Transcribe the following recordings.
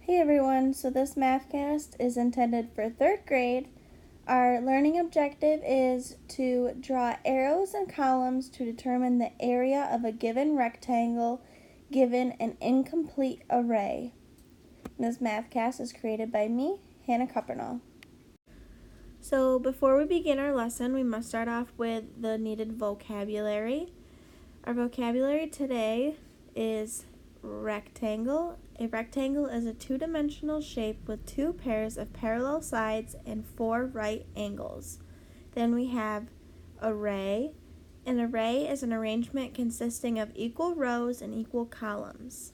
Hey everyone, so this mathcast is intended for 3rd grade. Our learning objective is to draw arrows and columns to determine the area of a given rectangle given an incomplete array. This mathcast is created by me, Hannah Cuppernall. So before we begin our lesson, we must start off with the needed vocabulary. Our vocabulary today is rectangle. A rectangle is a two-dimensional shape with 2 pairs of parallel sides and 4 right angles. Then we have array. An array is an arrangement consisting of equal rows and equal columns.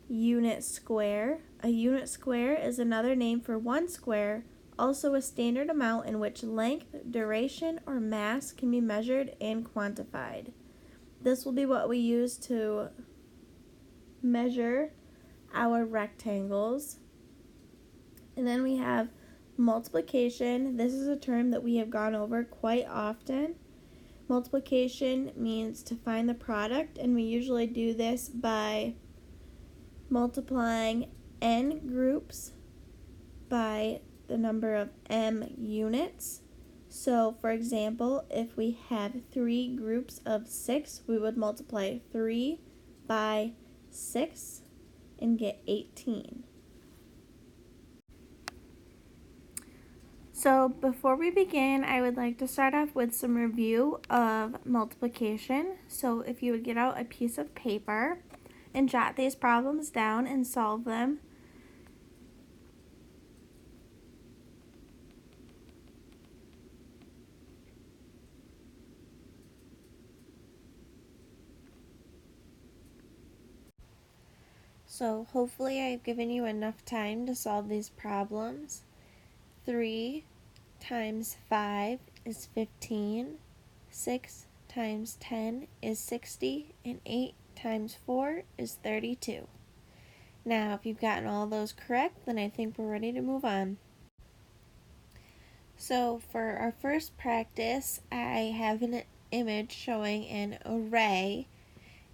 Unit square. A unit square is another name for 1 square, also a standard amount in which length, duration, or mass can be measured and quantified. This will be what we use to measure our rectangles. And then we have multiplication. This is a term that we have gone over quite often. Multiplication means to find the product, and we usually do this by multiplying n groups by the number of m units. So, for example, if we have 3 groups of 6, we would multiply 3 by 6 and get 18. So, before we begin, I would like to start off with some review of multiplication. So, if you would get out a piece of paper and jot these problems down and solve them. So hopefully I've given you enough time to solve these problems. 3 times 5 is 15, 6 times 10 is 60, and 8 times 4 is 32. Now, if you've gotten all those correct, then I think we're ready to move on. So for our first practice, I have an image showing an array,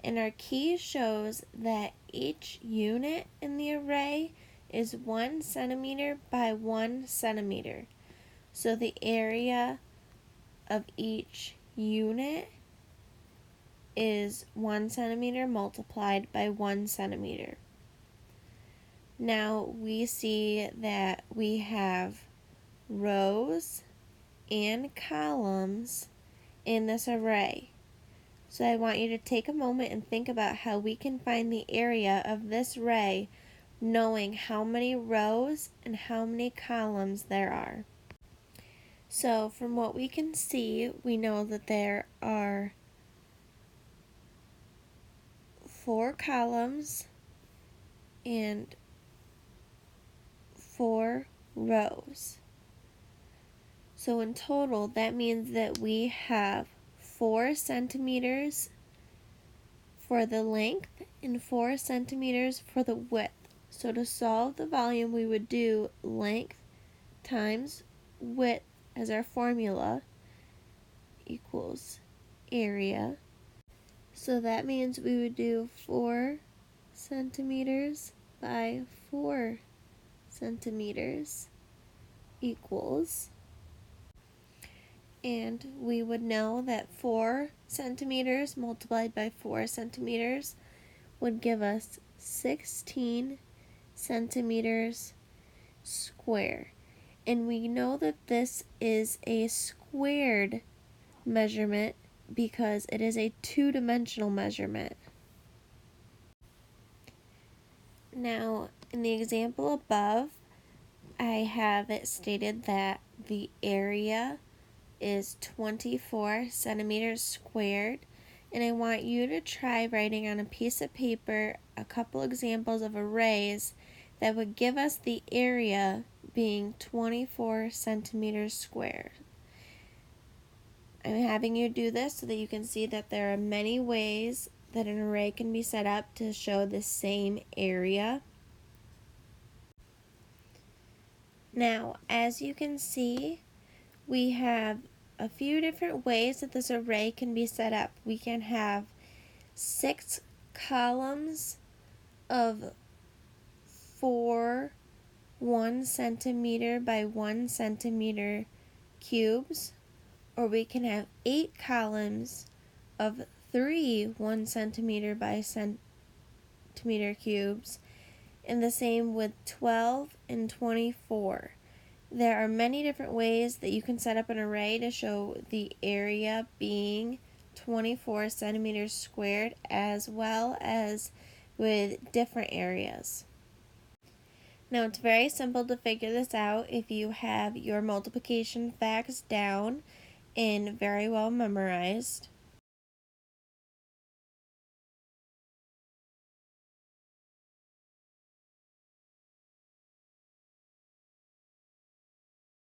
and our key shows that each unit in the array is 1 centimeter by 1 centimeter. So the area of each unit is 1 centimeter multiplied by 1 centimeter. Now we see that we have rows and columns in this array. So I want you to take a moment and think about how we can find the area of this array knowing how many rows and how many columns there are. So from what we can see, we know that there are 4 columns and 4 rows. So in total, that means that we have 4 centimeters for the length and 4 centimeters for the width. So to solve the volume, we would do length times width as our formula equals area. So that means we would do 4 centimeters by 4 centimeters equals, and we would know that 4 centimeters multiplied by 4 centimeters would give us 16 centimeters square. And we know that this is a squared measurement because it is a 2-dimensional measurement. Now, in the example above, I have it stated that the area is 24 centimeters squared, and I want you to try writing on a piece of paper a couple examples of arrays that would give us the area being 24 centimeters squared. I'm having you do this so that you can see that there are many ways that an array can be set up to show the same area. Now, as you can see, we have a few different ways that this array can be set up. We can have 6 columns of 4 1 centimeter by 1 centimeter cubes, or we can have 8 columns of 3 1 centimeter by centimeter cubes, and the same with 12 and 24. There are many different ways that you can set up an array to show the area being 24 centimeters squared, as well as with different areas. Now, it's very simple to figure this out if you have your multiplication facts down and very well memorized.